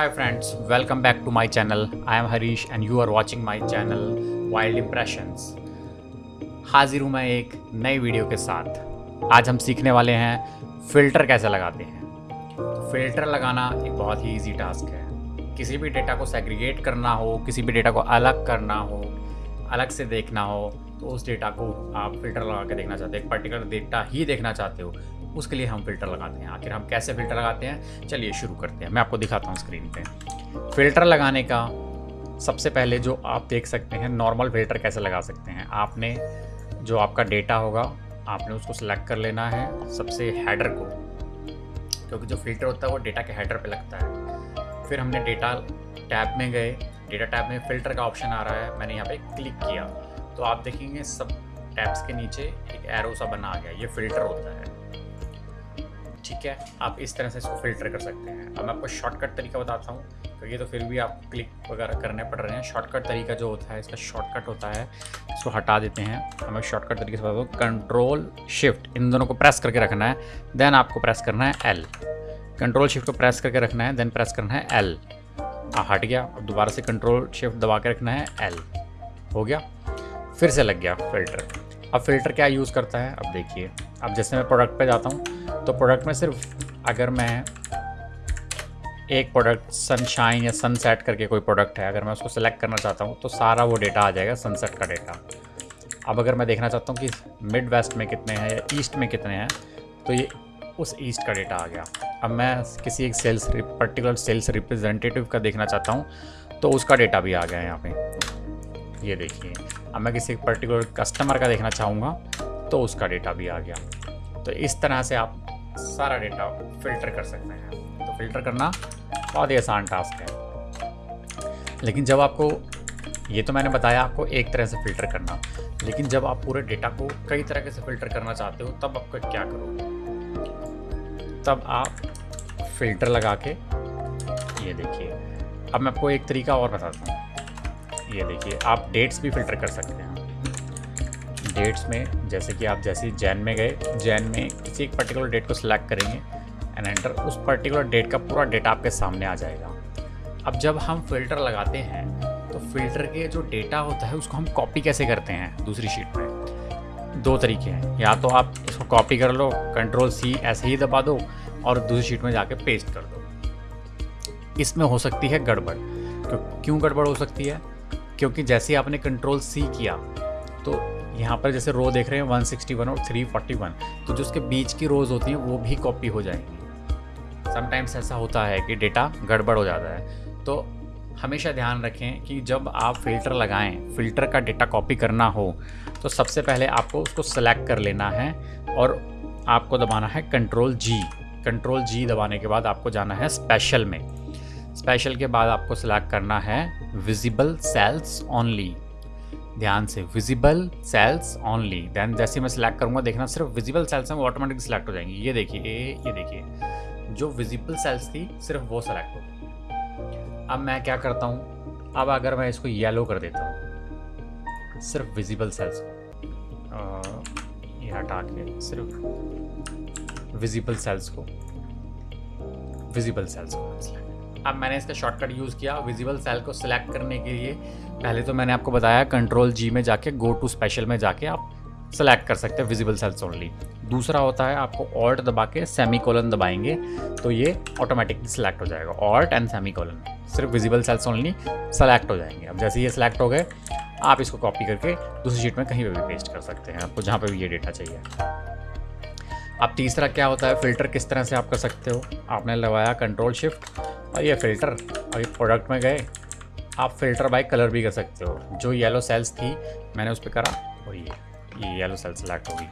Hi friends, welcome back to my channel. I am Harish and you are watching my channel Wild Impressions. हाजिर हूँ मैं एक नई video के साथ। आज हम सीखने वाले हैं फ़िल्टर कैसे लगाते हैं। तो फ़िल्टर लगाना एक बहुत ही इजी टास्क है। किसी भी डेटा को सेग्रीगेट करना हो, किसी भी डेटा को अलग करना हो, अलग से देखना हो, तो उस डेटा को आप फ़िल्टर लगा के देखना चाहते हो, एक पर्टिकुलर डेटा ही देखना चाहते हो, उसके लिए हम फ़िल्टर लगाते हैं। आखिर हम कैसे फ़िल्टर लगाते हैं, चलिए शुरू करते हैं। मैं आपको दिखाता हूँ स्क्रीन पे। फ़िल्टर लगाने का सबसे पहले जो आप देख सकते हैं, नॉर्मल फ़िल्टर कैसे लगा सकते हैं। आपने जो आपका डेटा होगा, आपने उसको सिलेक्ट कर लेना है सबसे हेडर को, क्योंकि जो फ़िल्टर होता है वो डेटा के हेडर पे लगता है। फिर हमने डेटा टैब में गए, डेटा टैब में फ़िल्टर का ऑप्शन आ रहा है, मैंने यहाँ पे क्लिक किया तो आप देखेंगे सब टैब्स के नीचे एक एरो सा बना आ गया, ये फ़िल्टर होता है। ठीक है, आप इस तरह से इसको फ़िल्टर कर सकते हैं। अब मैं आपको शॉर्टकट तरीका बताता हूँ, क्योंकि तो फिर भी आप क्लिक वगैरह करने पड़ रहे हैं। शॉर्टकट तरीका जो होता है, इसका शॉर्टकट होता है, इसको हटा देते हैं। हमें शॉर्टकट तरीके से बताता हूँ, कंट्रोल शिफ्ट इन दोनों को प्रेस करके रखना है, देन आपको प्रेस करना है एल। कंट्रोल शिफ्ट को प्रेस करके रखना है, देन प्रेस करना है एल। हट गया। अब दोबारा से कंट्रोल शिफ्ट दबा के रखना है एल। हो गया, फिर से लग गया फ़िल्टर। अब फ़िल्टर क्या यूज़ करता है, अब देखिए। अब जैसे मैं प्रोडक्ट पे जाता हूँ तो प्रोडक्ट में सिर्फ अगर मैं एक प्रोडक्ट सनशाइन या सनसेट करके कोई प्रोडक्ट है, अगर मैं उसको सेलेक्ट करना चाहता हूँ तो सारा वो डेटा आ जाएगा, सनसेट का डेटा। अब अगर मैं देखना चाहता हूँ कि मिड वेस्ट में कितने हैं या ईस्ट में कितने हैं, तो ये उस ईस्ट का डेटा आ गया। अब मैं किसी एक पर्टिकुलर सेल्स रिप्रेजेंटेटिव का देखना चाहता हूँ तो उसका डेटा भी आ गया है यहाँ पे, ये देखिए। अब मैं किसी एक पर्टिकुलर कस्टमर का देखना चाहूँगा तो उसका डेटा भी आ गया। तो इस तरह से आप सारा डेटा फ़िल्टर कर सकते हैं। तो फ़िल्टर करना बहुत ही आसान टास्क है। लेकिन जब आपको, ये तो मैंने बताया आपको एक तरह से फ़िल्टर करना, लेकिन जब आप पूरे डेटा को कई तरह से फ़िल्टर करना चाहते हो, तब आपको क्या करोगे? तब आप फ़िल्टर लगा के, ये देखिए। अब मैं आपको एक तरीका और बताता हूँ। ये देखिए, आप डेट्स भी फ़िल्टर कर सकते हैं। डेट्स में जैसे कि आप जैसे जैन में गए, जैन में किसी एक पर्टिकुलर डेट को सिलेक्ट करेंगे एंड एंटर, उस पर्टिकुलर डेट का पूरा डेटा आपके सामने आ जाएगा। अब जब हम फ़िल्टर लगाते हैं तो फ़िल्टर के जो डेटा होता है उसको हम कॉपी कैसे करते हैं दूसरी शीट में? दो तरीके हैं। या तो आप इसको कॉपी कर लो, कंट्रोल सी ऐसे ही दबा दो और दूसरी शीट में जाके पेस्ट कर दो। इसमें हो सकती है गड़बड़। क्यों गड़बड़ हो सकती है? क्योंकि जैसे आपने कंट्रोल सी किया तो यहाँ पर जैसे रो देख रहे हैं 161 और 341, तो जो उसके बीच की रोज़ होती हैं वो भी कॉपी हो जाएंगी। समटाइम्स ऐसा होता है कि डेटा गड़बड़ हो जाता है। तो हमेशा ध्यान रखें कि जब आप फ़िल्टर लगाएं, फ़िल्टर का डेटा कॉपी करना हो, तो सबसे पहले आपको उसको सेलेक्ट कर लेना है और आपको दबाना है कंट्रोल जी। कंट्रोल जी दबाने के बाद आपको जाना है स्पेशल में। स्पेशल के बाद आपको सेलेक्ट करना है विजिबल सेल्स ओनली। ध्यान से, विजिबल सेल्स ओनली। दैन जैसे मैं सिलेक्ट करूँगा, देखना सिर्फ विजिबल सेल्स हैं वो ऑटोमेटिक सिलेक्ट हो जाएंगी। ये देखिए, ये देखिए, जो विजिबल सेल्स थी सिर्फ वो सेलेक्ट हो गई। अब मैं क्या करता हूँ, अब अगर मैं इसको येलो कर देता हूँ, सिर्फ विजिबल सेल्स को, ये हटा के सिर्फ विजिबल सेल्स को सिलेक्ट। अब मैंने इसका शॉर्टकट यूज़ किया विजिबल सेल को सिलेक्ट करने के लिए। पहले तो मैंने आपको बताया कंट्रोल जी में जाके गो टू स्पेशल में जाके आप सेलेक्ट कर सकते हैं विजिबल सेल्स ओनली। दूसरा होता है आपको ऑल्ट दबा के सेमीकोलन दबाएंगे तो ये ऑटोमेटिकली सिलेक्ट हो जाएगा। ऑल्ट एंड सेमीकोलन, सिर्फ विजिबल सेल्स ओनली सेलेक्ट हो जाएंगे। अब जैसे ये सिलेक्ट हो गए, आप इसको कॉपी करके दूसरी शीट में कहीं पर भी पेस्ट कर सकते हैं, आपको जहाँ पर भी ये डेटा चाहिए। अब तीसरा क्या होता है, फ़िल्टर किस तरह से आप कर सकते हो। आपने लगाया कंट्रोल शिफ्ट और ये फ़िल्टर, अभी प्रोडक्ट में गए, आप फ़िल्टर बाय कलर भी कर सकते हो। जो येलो सेल्स थी मैंने उस पर करा और ये येलो सेल सेलेक्ट होगी।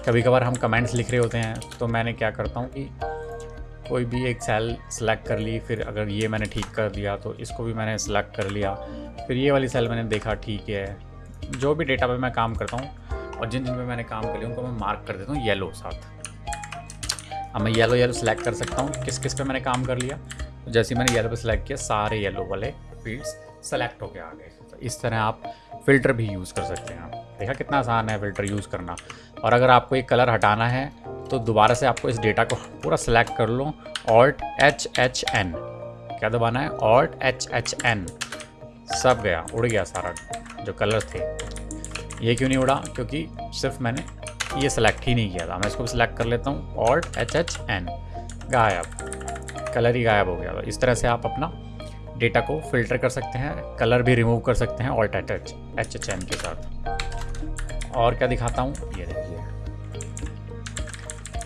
कभी कभार हम कमेंट्स लिख रहे होते हैं तो मैंने क्या करता हूँ कि कोई भी एक सेल सेलेक्ट कर ली, फिर अगर ये मैंने ठीक कर दिया तो इसको भी मैंने सेलेक्ट कर लिया, फिर ये वाली सेल मैंने देखा ठीक है। जो भी डेटा पे मैं काम करता हूँ और जिन पे मैंने काम कर लिया उनको मैं मार्क कर देता हूँ येलो साथ। अब मैं येलो सेलेक्ट कर सकता हूँ किस किस पे मैंने काम कर लिया। तो जैसे मैंने येलो पे सिलेक्ट किया, सारे येलो वाले फील्ड्स सेलेक्ट होके आ गए। तो इस तरह आप फ़िल्टर भी यूज़ कर सकते हैं। देखा कितना आसान है फ़िल्टर यूज़ करना। और अगर आपको एक कलर हटाना है तो दोबारा से आपको इस डेटा को पूरा सेलेक्ट कर लो, ऑल्ट HHN क्या दबाना है, Alt+H+N, सब गया, उड़ गया सारा जो कलर थे। ये क्यों नहीं उड़ा, क्योंकि सिर्फ मैंने ये सेलेक्ट ही नहीं किया था। मैं इसको सिलेक्ट कर लेता हूँ, Alt+H+N, गायब, कलर ही गायब हो गया। तो इस तरह से आप अपना डेटा को फिल्टर कर सकते हैं, कलर भी रिमूव कर सकते हैं Alt+H+N के साथ। और क्या दिखाता हूँ, ये देखिए,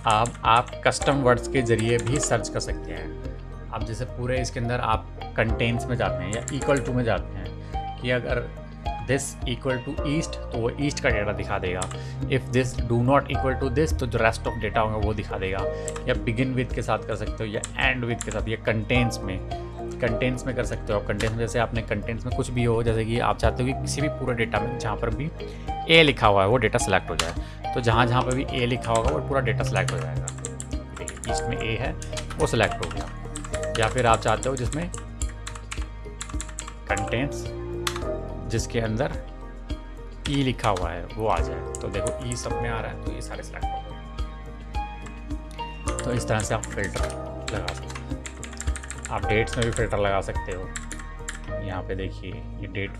अब आप कस्टम वर्ड्स के ज़रिए भी सर्च कर सकते हैं। अब जैसे पूरे इसके अंदर आप कंटेंट्स में जाते हैं या इक्वल टू में जाते हैं कि अगर दिस इक्वल टू ईस्ट तो वो ईस्ट का डेटा दिखा देगा, if this do not equal to this तो जो रेस्ट ऑफ डेटा होगा वो दिखा देगा। या बिगिन विद के साथ कर सकते हो या एंड विद के साथ, या कंटेंट्स में कर सकते हो। आप कंटेंट्स में, जैसे आपने कंटेंट्स में कुछ भी हो, जैसे कि आप चाहते हो कि किसी भी पूरे डेटा में जहाँ पर भी ए लिखा हुआ है वो डेटा सेलेक्ट हो जाए, तो जहाँ जहाँ पर भी ए लिखा होगा वो पूरा डेटा सेलेक्ट हो जाएगा। देखिए ईस्ट में ए है वो सेलेक्ट हो गया। या फिर आप चाहते हो जिसमें कंटेंट्स जिसके अंदर ई लिखा हुआ है वो आ जाए, तो देखो ई सब में आ रहा है, तो ये सारे सेलेक्ट हो गए। तो इस तरह से आप फिल्टर लगा सकते हैं। आप डेट्स में भी फिल्टर लगा सकते हो। यहाँ पे देखिए ये डेट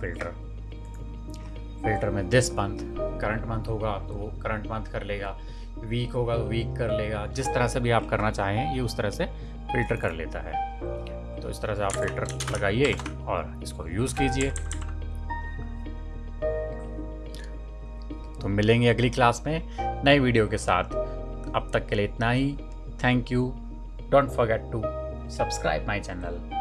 फिल्टर में दिस मंथ, करंट मंथ होगा तो वो करंट मंथ कर लेगा, वीक होगा तो वीक कर लेगा। जिस तरह से भी आप करना चाहें ये उस तरह से फिल्टर कर लेता है। तो इस तरह से आप फिल्टर लगाइए और इसको यूज़ कीजिए। तो मिलेंगे अगली क्लास में नई वीडियो के साथ। अब तक के लिए इतना ही। Thank you. Don't forget to subscribe my channel.